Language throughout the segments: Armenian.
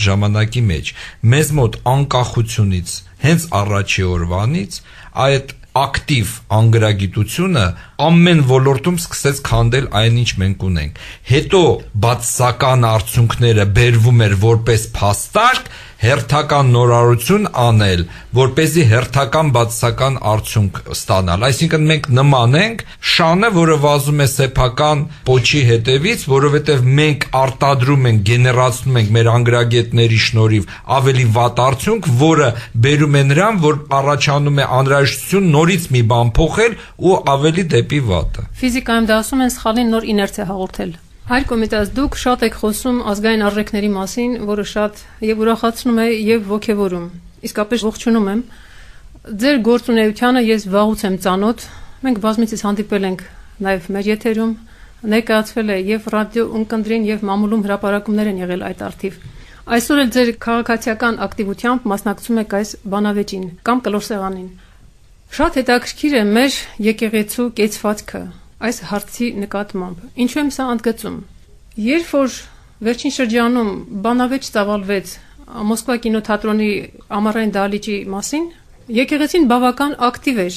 ժամանակի մեջ մեզ մոտ անկախությունից հենց առաջի օրվանից այդ ակտիվ անգրագիտությունը ամեն ոլորտում սկսեց քանդել այն ինչ մենք ունենք հետո բացասական արդյունքները բերվում էր որպես փաստարկ հերթական նորարարություն անել, որպեսզի հերթական բացասական արդյունք ստանալ։ Այսինքն մենք նման ենք շանը, որը վազում է սեփական պոչի հետևից, որովհետև մենք արտադրում ենք, գեներացնում ենք մեր անգրագետների շնորհիվ ավելի վատ արդյունք, որը բերում է նրան, որ առաջանում է անհրաժեշտություն նորից մի բան փոխել ու ավելի դեպի վատը։ Ֆիզիկայում դա ասում են սխալին նոր իներցիա հաղորդել։ Հայր կոմիտաս դուք շատ եք խոսում ազգային արժեքների մասին, որը շատ եւ ուրախացնում է եւ ոգեվորում։ Իսկապես ողջունում եմ։ Ձեր գործունեությանը ես վաղուց եմ ծանոթ։ Մենք բազմիցս հանդիպել ենք նաեւ մեր եթերում, ներկայացվել է եւ ռադիո ունկնդրին եւ մամուլում հրապարակումներ են եղել այդ արդիվ։ Այսօր էլ ձեր քաղաքացիական ակտիվությամբ մասնակցում եք այս բանավեճին կամ կլորսեղանին։ Շատ հետաքրքիր է մեր եկեղեցու կեցվածքը այս հարցի նկատմամբ։ Ինչու եմ սա ընդգծում։ Երբ որ վերջին շրջանում բանավեճ ծավալվեց Մոսկվա կինոթատրոնի ամառային դահլիճի մասին, եկեղեցին բավական ակտիվ էր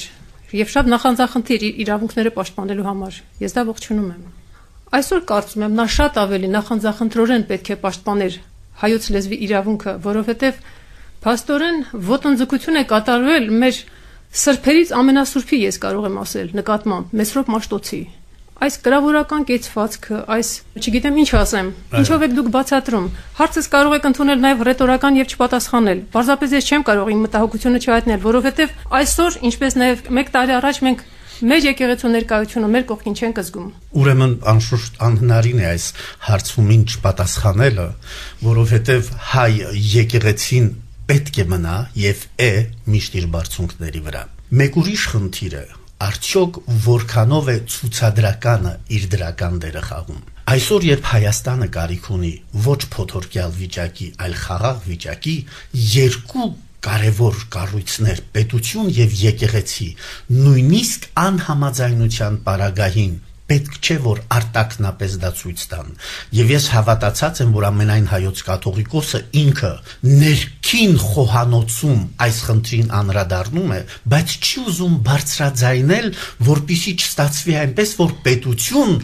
եւ շատ նախանձախնդիր իրավունքները պաշտպանելու համար։ Ես դա ողջունում եմ։ Այսօր կարծում եմ նա շատ ավելի նախանձախնդրորեն պետք է պաշտպաներ հայոց լեզվի իրավունքը, որովհետեւ փաստորեն ոտնձգություն է կատարվել մեր սրբերից ամենասուրբի ես կարող եմ ասել նկատմամբ Մեսրոպ Մաշտոցի այս կրավորական կեցվածքը այս չգիտեմ ինչ ասեմ ինչով եք դուք բացատրում հարցս կարող եք ընդունել նաև ռետորական եւ չպատասխանել պարզապես ես չեմ կարող իմ մտահոգությունը չհայտնել որովհետեւ այսօր ինչպես նաև 1 տարի առաջ մենք մեր եկեղեցու ներկայությունը մեր կողքին չենք զգում ուրեմն անշուշտ անհնարին է այս հարցումին չպատասխանելը որովհետեւ հայ եկեղեցին պետք է մնա եւ է միշտ իր բարձունքների վրա։ Մեկ ուրիշ խնդիր է, արդյոք որքանով է ցուցադրականը իր դրական դերը խաղում։ Այսօր երբ Հայաստանը կարիք ունի ոչ փոթորկյալ վիճակի, այլ խաղաղ վիճակի, երկու կարևոր կառույցներ, պետություն եւ եկեղեցի, նույնիսկ անհամաձայնության պարագային պետք չէ որ արտակնապես դա ցույց տան եւ ես հավատացած եմ որ ամենայն հայոց կաթողիկոսը ինքը ներքին խոհանոցում այս խնդրին անդրադառնում է բայց չի ուզում բարձրաձայնել որպեսզի չստացվի այնպես որ պետություն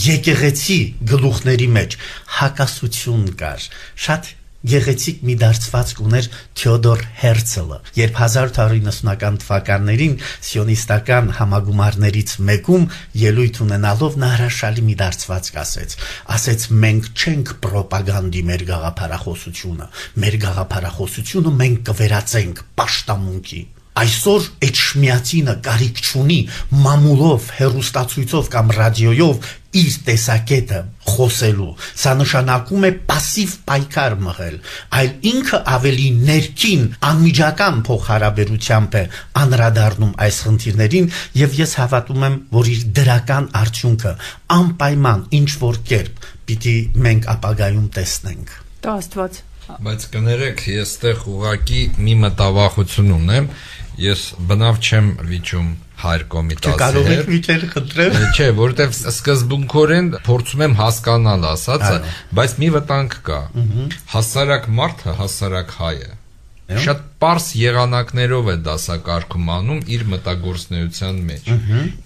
եկեղեցի գլուխների մեջ հակասություն կար շատ Գեղեցիկ մի դարձվածք ուներ Թեոդոր Հերցելը, երբ 1890-ական թվականներին սիոնիստական համագումարներից մեկում ելույթ ունենալով նա հրաշալի մի դարձվածք ասեց մենք չենք պրոպագանդի մեր գաղափարախոսությունը մենք կվերածենք պաշտամունքի Այսօր այդ շմիածինը կարիք չունի մամուլով, հեռուստացույցով կամ ռադիոյով իր տեսակետը խոսելու, սա նշանակում է պասիվ պայքար մղել, այլ ինքը ավելի ներքին անմիջական փոխհարաբերությամբ է անդրադառնում այս խնդիրներին եւ ես հավատում եմ, որ իր դրական արդյունքը անպայման ինչ որ կերպ պիտի մենք ապագայում տեսնենք։ Դա Աստված Բայց կներեք, ես տեղ ուղակի մի մտավախություն ունեմ, ես բնավ չեմ վիճում հայր կոմիտասի հետ։ Կարող եք վիճել խնդրեմ։ Չէ, որովհետև սկզբունքորեն փորձում եմ հասկանալ ասածը, բայց մի վտանգ կա։ Հասարակ մարդը հասարակ հայ է։ Շատ պարզ եղանակներով է դասակարգում անում իր մտագործնեության մեջ։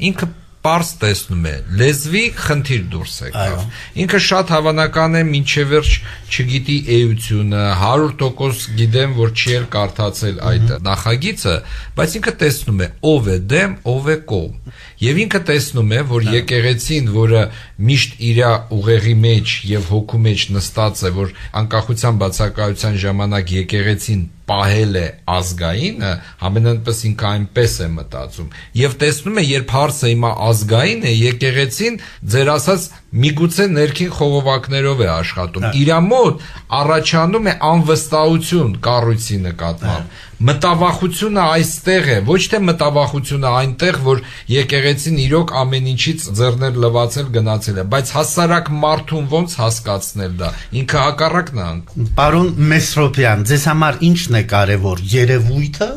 Ինքը պարզ տեսնում է, լեզվի խնդիր դուրս եկավ։ Ինքը շատ հավանական է մինչև վերջ չգիտի էությունը, 100% գիտեմ, որ չի էլ կարդացել այդ նախագիծը, բայց ինքը տեսնում է ով է դեմ, ով է կողմ։ Եվ ինքը տեսնում է, որ եկեղեցին, որը միշտ իր ուղեղի մեջ եւ հոգու մեջ նստած է, որ անկախության բացակայության ժամանակ եկեղեցին պահել է ազգայինը, ամենանպես ինքը այնպես է մտածում։ Եվ տեսնում է, երբ հարցը հիմա ազգային է, եկեղեցին ձեր ասած միգուցե ներքին խողովակներով է աշխատում։ Իրա մոտ առաջանում է անվստահություն կառույցի նկատմամբ։ Մտավախությունը այստեղ է, ոչ թե մտավախությունը այնտեղ, որ եկեղեցին իրոք ամեն ինչից ձեռներ լվացել գնացել է, բայց հասարակ մարդուն ոնց հասկացնել դա։ Ինքը հակառակն է անում։ Պարոն Մեսրոպյան, ձեզ համար ինչն է կարևոր, երևույթը,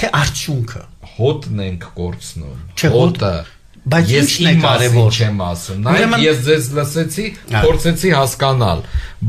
թե արդյունքը։ Հոտն ենք կորցնում։ Հոտը Բայց ինչն է կարևոր չեմ ասում։ Նայեք, ես ձեզ լսեցի, փորձեցի հասկանալ,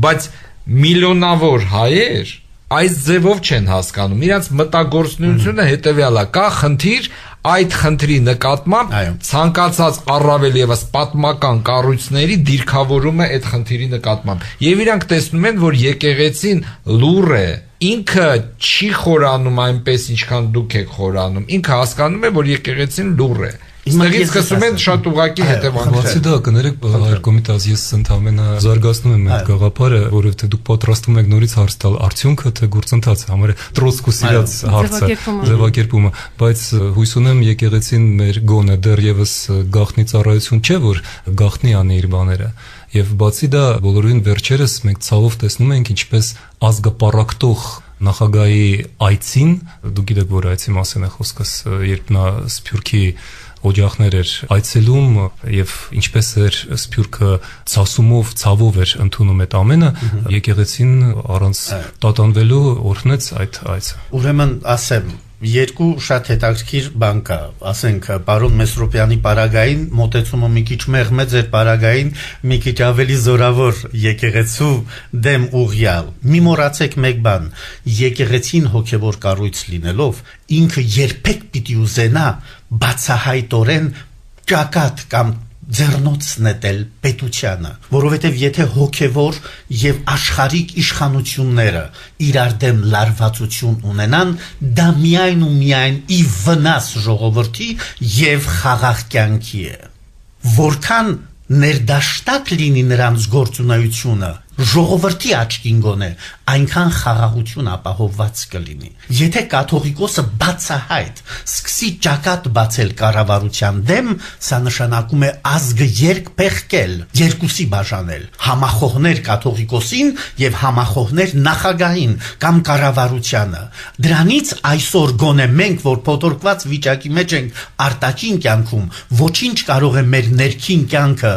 բայց միլիոնավոր հայեր այս ձևով չեն հասկանում։ Իրանց մտագործնությունը հետևյալը, կա խնդիր, այդ խնդրի նկատմամբ ցանկացած առավել եւս պատմական կառույցների դիրքավորումը այդ խնդիրի նկատմամբ։ Եվ իրանք տեսնում են, որ եկեղեցին լուր է, ինքը չի խորանում այնպես, ինչքան դուք եք խորանում։ Ինքը հասկանում է, որ եկեղեցին լուր է։ Ստեղից սկսում են շատ ուղղակի հետևանքներ։ Բացի դա, կներեք, Հայր Կոմիտաս, ես ընդհանրապես զարգացնում եմ այդ գաղափարը, որովհետեւ դուք պատրաստում եք նորից հարց տալ արդյունքը թե գործընթացը, համարը Տրոցկուս իրաց հարցը, ձևակերպումը, բայց հույս ունեմ եկեղեցին մեր գոնը դեռևս գաղտնի ծառայություն չէ, որ գաղտնի անի իր բաները։ Եվ բացի դա, բոլորին վերջերս մենք ցավով տեսնում ենք ինչպես ազգապարակտող նախագահի այցին, դուք գիտեք, որ այցի մասին է խոսքս, երբ նա Սփյուռքի օջախներ էր այցելում եւ ինչպես էր Սփյուռքը ցասումով, ցավով էր ընդունում այդ ամենը, եկեղեցին առանց տատանվելու օրհնեց այդ այցը։ Ուրեմն ասեմ, երկու շատ հետաքրքիր բան կա, ասենք պարոն Մեսրոպյանի պարագային մոտեցումը մի քիչ մեղմեց էր պարագային, մի քիչ ավելի զորավոր եկեղեցու դեմ ուղյալ։ Մի մոռացեք մեկ բան, եկեղեցին հոգևոր կառույց լինելով ինքը երբեք պիտի ուզենա բացահայտորեն ճակատ կամ ձեռնոց նետել պետությանը, որովհետև եթե հոգևոր եւ աշխարհիկ իշխանությունները իրար դեմ լարվածություն ունենան, դա միայն ու միայն ի վնաս ժողովրդի եւ խաղաղ կյանքի է։ Որքան ներդաշտակ լինի նրանց գործունեությունը, ժողովրդի աչքին գոնե, այնքան խաղաղություն ապահովված կլինի։ Եթե կաթողիկոսը բացահայտ սկսի ճակատ բացել կառավարության դեմ, սա նշանակում է ազգը երկփեղկել, երկուսի բաժանել, համախոհներ կաթողիկոսին եւ համախոհներ նախագահին կամ կառավարությանը։ Դրանից այսօր գոնե մենք, որ փոթորկված վիճակի մեջ ենք արտաքին կյանքում, ոչինչ կարող է մեր ներքին կյանքը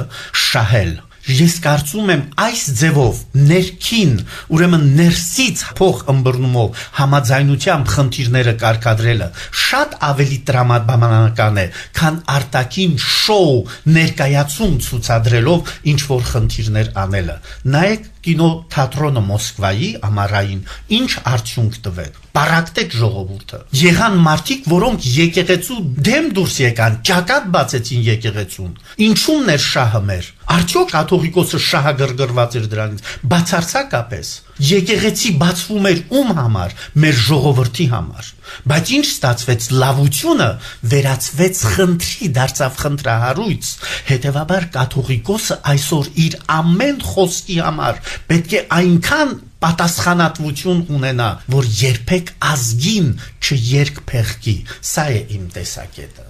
շահել։ Ես կարծում եմ այս ձևով ներքին, ուրեմն ներսից փող ըմբռնումով համաձայնությամբ խնդիրները կարգադրելը շատ ավելի տրամաբանական է, քան արտաքին շոու ներկայացում ցուցադրելով ինչ որ խնդիրներ անելը։ Նայեք կինո թատրոնը Մոսկվայի ամառային ինչ արդյունք տվեց։ Պարակտեք ժողովուրդը։ Եղան մարդիկ, որոնք եկեղեցու դեմ դուրս եկան, ճակատ բացեցին եկեղեցուն։ Ինչու՞մն էր շահը մեր։ Արդյոք կաթողիկոսը շահագրգռված էր դրանից։ Բացարձակապես եկեղեցի բացվում էր ում համար, մեր ժողովրդի համար։ Բայց ինչ ստացվեց, լավությունը վերածվեց խնդրի, դարձավ խնդրահարույց։ Հետևաբար կաթողիկոսը այսօր իր ամեն խոսքի համար պետք է այնքան պատասխանատվություն ունենա, որ երբեք ազգին չերկփեղկի։ Սա է իմ տեսակետը։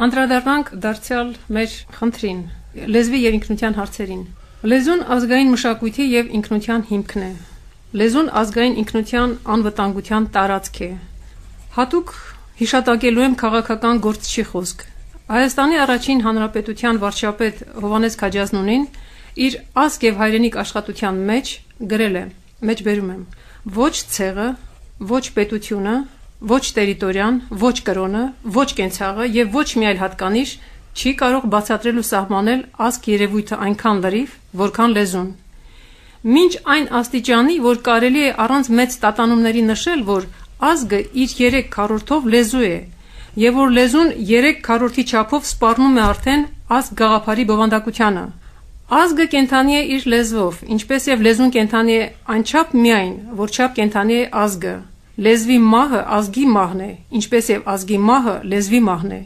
Անդրադառնանք դարձյալ մեր խնդրին, լեզվի եւ ինքնության հարցերին։ Լեզուն ազգային մշակույթի եւ ինքնության հիմքն է։ Լեզուն ազգային ինքնության անվտանգության տարածք է։ Հատուկ հիշատակելու եմ քաղաքական գործչի խոսք։ Հայաստանի առաջին հանրապետության վարչապետ Հովհաննես Քաջազնունին իր ազգ եւ հայրենիք աշխատության մեջ գրել է, մեջբերում եմ. ոչ ցեղը, ոչ պետությունը, ոչ տերիտորիան, ոչ կրոնը, ոչ կենցաղը եւ ոչ մի այլ հատկանիշ չի կարող բացատրել ու սահմանել ազգ երևույթը այնքան լրիվ, որքան լեզուն։ Մինչ այն աստիճանի, որ կարելի է առանց մեծ տատանումների նշել, որ ազգը իր 3/4-ով լեզու է, եւ որ լեզուն 3/4-ի չափով սպառնում է արդեն ազգ գաղափարի բովանդակությանը։ Ազգը կենթանի է իր լեզվով, ինչպես եւ լեզուն կենթանի է այնչափ միայն, որչափ կենթանի է ազգը։ Լեզվի մահը ազգի մահն է, ինչպես եւ ազգի մահը լեզվի մահն է։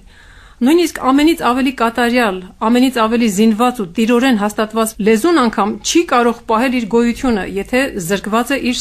Նույնիսկ ամենից ավելի կատարյալ, ամենից ավելի զինված ու տիրորեն հաստատված լեզուն անգամ չի կարող պահել իր գոյությունը, եթե զրկված է իր